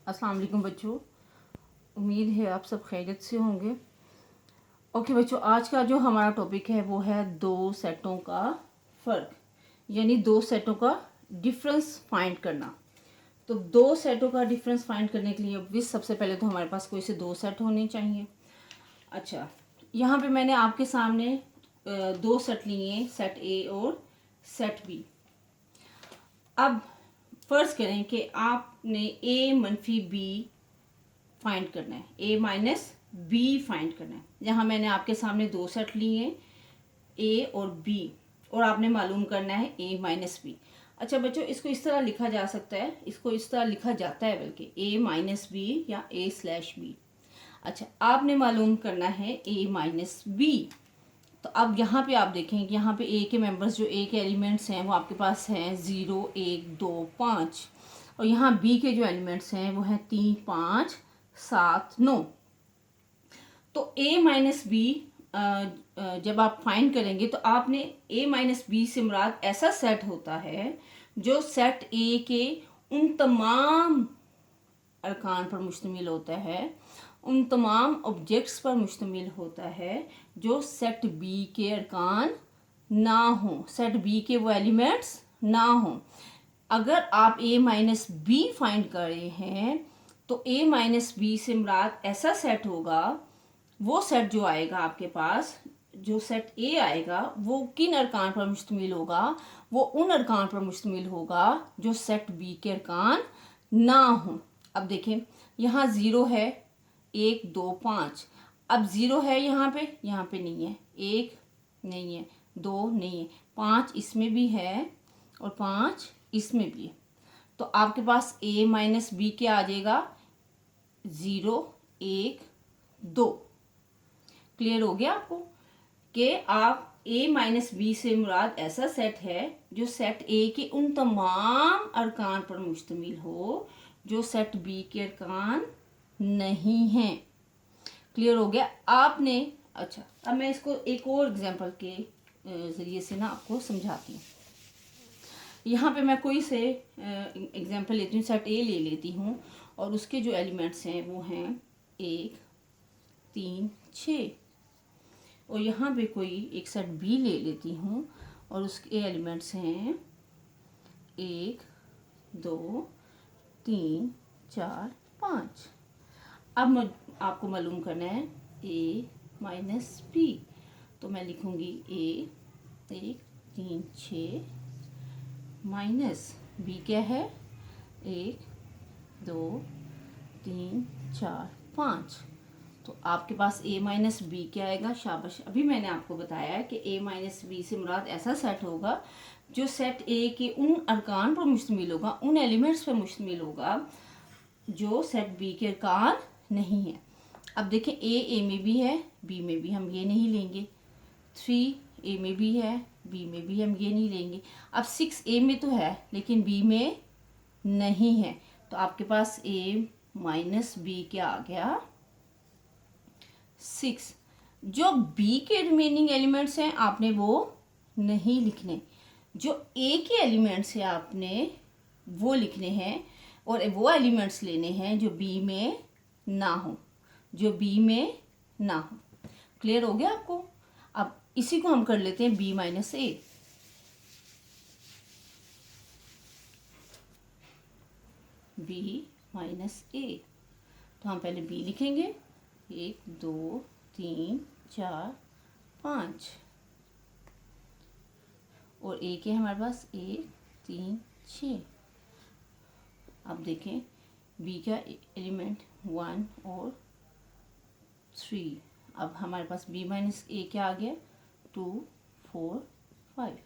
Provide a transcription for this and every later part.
अस्सलाम वालेकुम बच्चों, उम्मीद है आप सब खैरियत से होंगे। ओके बच्चों, आज का जो हमारा टॉपिक है वो है दो सेटों का फ़र्क, यानी दो सेटों का डिफरेंस फाइंड करना। तो दो सेटों का डिफरेंस फाइंड करने के लिए भी सबसे पहले तो हमारे पास कोई से दो सेट होने चाहिए। अच्छा, यहाँ पे मैंने आपके सामने दो सेट लिए हैं, सेट ए और सेट बी। अब फर्ज करें कि आपने ए मनफी बी फाइंड करना है, ए माइनस बी फाइंड करना है। यहाँ मैंने आपके सामने दो सेट लिए हैं, ए और बी, और आपने मालूम करना है ए माइनस बी। अच्छा बच्चों, इसको इस तरह लिखा जा सकता है, इसको इस तरह लिखा जाता है बल्कि ए माइनस बी या ए स्लैश बी। अच्छा, आपने मालूम करना है ए माइनस बी। तो अब यहाँ पे आप देखें कि यहाँ पे ए के मेंबर्स, जो ए के एलिमेंट्स हैं वो आपके पास हैं 0, 1, 2, 5, और यहाँ बी के जो एलिमेंट्स हैं वो हैं 3, 5, 7, 9। तो ए माइनस बी जब आप फाइंड करेंगे तो आपने ए माइनस बी से मुराद ऐसा सेट होता है जो सेट ए के उन तमाम अरकान पर मुश्तमिल होता है, उन तमाम ऑब्जेक्ट्स पर मुश्तमिल होता है जो सेट बी के अरकान ना हों, सेट बी के वो एलिमेंट्स ना हों। अगर आप ए माइनस बी फाइंड कर रहे हैं तो ए माइनस बी से मुराद ऐसा सेट होगा, वो सेट जो आएगा आपके पास, जो सेट ए आएगा वो किन अरकान पर मुश्तमिल होगा, वो उन अरकान पर मुश्तमिल होगा जो सेट बी के अरकान ना हों। अब देखें, यहाँ 0 है, 1, 2, 5। अब 0 है यहाँ पे नहीं है, 1 नहीं है, 2 नहीं है, 5 इसमें भी है और 5 इसमें भी है। तो आपके पास a माइनस बी क्या आ जाएगा, 0, 1, 2। क्लियर हो गया आपको कि आप a माइनस बी से मुराद ऐसा सेट है जो सेट a के उन तमाम अरकान पर मुश्तमिल हो जो सेट b के अरकान नहीं हैं। क्लियर हो गया आपने। अच्छा, अब मैं इसको एक और एग्जांपल के ज़रिए से ना आपको समझाती हूँ। यहाँ पे मैं कोई से एग्जांपल लेती हूँ, सेट ए ले लेती हूँ और उसके जो एलिमेंट्स हैं वो हैं 1, 3, 6। और यहाँ पे कोई एक सेट बी ले लेती हूँ और उसके एलिमेंट्स हैं 1, 2, 3, 4, 5। अब आपको मालूम करना है ए माइनस बी, तो मैं लिखूँगी ए 1, 3, 6 माइनस बी क्या है, 1, 2, 3, 4, 5। तो आपके पास a माइनस बी क्या आएगा, शाबाश। अभी मैंने आपको बताया है कि a माइनस बी से मुराद ऐसा सेट होगा जो सेट a के उन अरकान पर मुश्तमिल होगा, उन एलिमेंट्स पर मुश्तमिल होगा जो सेट b के अरकान नहीं है। अब देखें, a में भी है, b में भी हम ये नहीं लेंगे, 3 a में भी है, b में भी हम ये नहीं लेंगे। अब 6 a में तो है लेकिन b में नहीं है, तो आपके पास a माइनस बी क्या आ गया, 6। जो b के रिमेनिंग एलिमेंट्स हैं आपने वो नहीं लिखने, जो a के एलिमेंट्स हैं आपने वो लिखने हैं और वो एलिमेंट्स लेने हैं जो b में ना हो, जो b में ना हो। क्लियर हो गया आपको। अब इसी को हम कर लेते हैं b माइनस ए। b माइनस ए, तो हम पहले b लिखेंगे, 1, 2, 3, 4, 5 और a के हमारे पास 1, 3, 6। अब देखें b का एलिमेंट 1 और 3। अब हमारे पास b माइनस ए क्या आ गया, 2, 4, 5।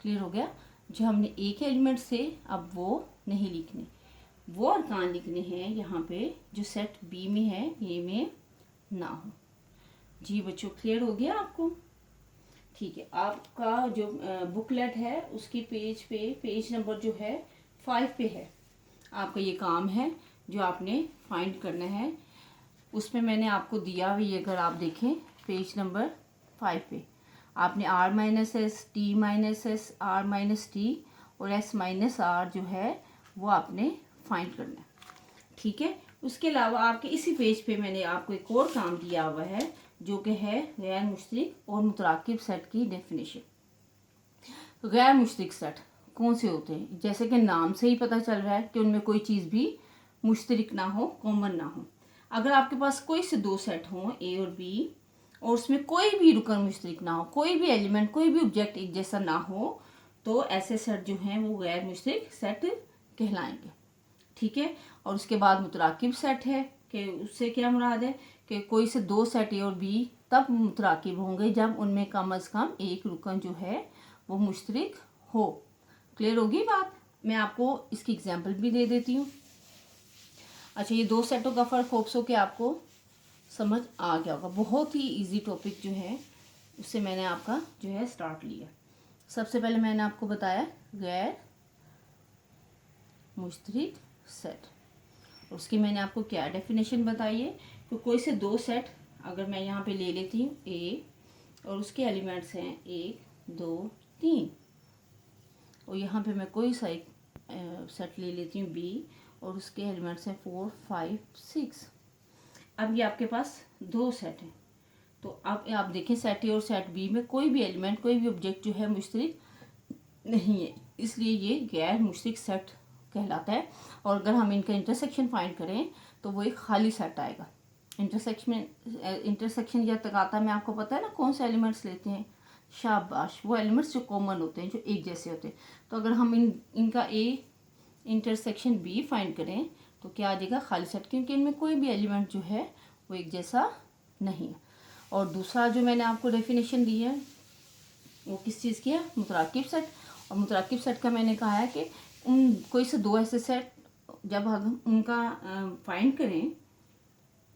क्लियर हो गया। जो हमने a के एलिमेंट से अब वो नहीं लिखने, वो अरकान लिखने हैं यहाँ पे जो सेट b में है, a में ना हो। जी बच्चों, क्लियर हो गया आपको। ठीक है, आपका जो बुकलेट है उसकी पेज नंबर जो है 5 पे है, आपका ये काम है जो आपने फाइंड करना है। उसमें मैंने आपको दिया हुई, अगर आप देखें पेज नंबर 5 पे आपने r minus S, t minus S, r minus T और s माइनस आर जो है वो आपने फाइंड करना है। ठीक है। उसके अलावा आपके इसी पेज पे मैंने आपको एक और काम दिया हुआ है जो कि है गैर मुश्तरक और मुतराकिब सेट की डेफिनेशन। गैर मुश्तरक सेट कौन से होते हैं? जैसे कि नाम से ही पता चल रहा है कि उनमें कोई चीज़ भी मुश्तरक ना हो, कॉमन ना हो। अगर आपके पास कोई से दो सेट हों ए और बी और उसमें कोई भी रुकन मुश्तरक ना हो, कोई भी एलिमेंट, कोई भी ऑब्जेक्ट एक जैसा ना हो, तो ऐसे सेट जो हैं वो गैर मुश्तरक सेट कहलाएंगे। ठीक है। और उसके बाद मुतराकिब सेट है कि उससे क्या मुराद है कि कोई से दो सेट ए और बी तब मुतराकिब होंगे जब उनमें कम अज़ कम एक रुकन जो है वो मुश्तरक हो। क्लियर होगी बात? मैं आपको इसकी एग्जांपल भी दे देती हूँ। अच्छा, ये दो सेटों का फ़र्क होप्स हो कि आपको समझ आ गया होगा। बहुत ही इजी टॉपिक जो है उससे मैंने आपका जो है स्टार्ट लिया। सबसे पहले मैंने आपको बताया गैर मुश्तरक सेट। उसकी मैंने आपको क्या डेफिनेशन बताई है कि कोई से दो सेट अगर मैं यहाँ पे ले लेती हूँ ए और उसके एलिमेंट्स हैं 1 2 3 और यहाँ पे मैं कोई सा एक सेट ले लेती हूँ बी और उसके एलिमेंट्स हैं 4 5 6। अब ये आपके पास दो सेट हैं। तो अब आप देखें सेट ए और सेट बी में कोई भी एलिमेंट, कोई भी ऑब्जेक्ट जो है मुश्तरक नहीं है, इसलिए ये गैर मुश्तरक सेट कहलाता है। और अगर हम इनका इंटरसेक्शन फाइंड करें तो वो एक खाली सेट आएगा। इंटरसेक्शन या तकाता में आपको पता है ना कौन से एलिमेंट्स लेते हैं? शाबाश, वो एलिमेंट्स जो कॉमन होते हैं, जो एक जैसे होते हैं। तो अगर हम इनका ए इंटरसेक्शन बी फाइंड करें तो क्या आ जाएगा? खाली सेट, क्योंकि इनमें कोई भी एलिमेंट जो है वो एक जैसा नहीं है। और दूसरा जो मैंने आपको डेफिनेशन दी है वो किस चीज़ की है? मुतराकिब सेट। और मुतराकिब सेट का मैंने कहा है कि उन कोई से दो ऐसे सेट जब हम उनका फाइंड करें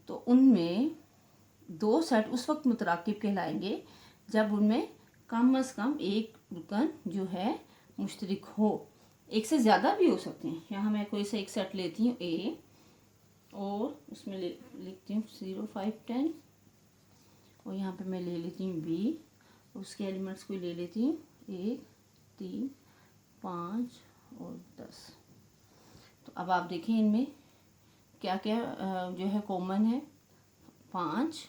तो उनमें दो सेट उस वक्त मुतराकिब कहलाएंगे जब उनमें कम अज़ कम एक रुकन जो है मुश्तरक हो। एक से ज़्यादा भी हो सकते हैं। यहाँ मैं कोई सा एक सेट लेती हूँ ए और उसमें लिखती हूँ 0 5 10 और यहाँ पे मैं ले लेती हूँ बी, उसके एलिमेंट्स को ले लेती हूँ 1 3 5 और 10। तो अब आप देखें इनमें क्या क्या जो है कॉमन है? 5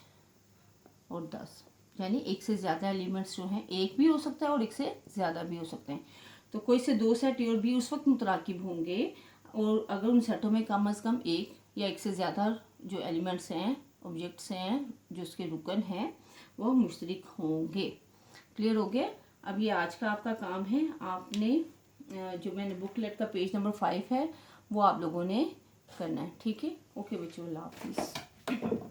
और 10, यानी एक से ज़्यादा एलिमेंट्स जो हैं, एक भी हो सकता है और एक से ज़्यादा भी हो सकते हैं। तो कोई से दो सेट ए और बी उस वक्त मुतराकिब होंगे और अगर उन सेटों में कम अज़ कम एक या एक से ज़्यादा जो एलिमेंट्स हैं, ऑब्जेक्ट्स हैं, जो उसके रुकन हैं, वो मुश्तरक होंगे। क्लियर हो गया? अब ये आज का आपका काम है। आपने जो मैंने बुकलेट का पेज नंबर 5 है वो आप लोगों ने करना है। ठीक है? ओके बच्चों, अल्लाह हाफिज़।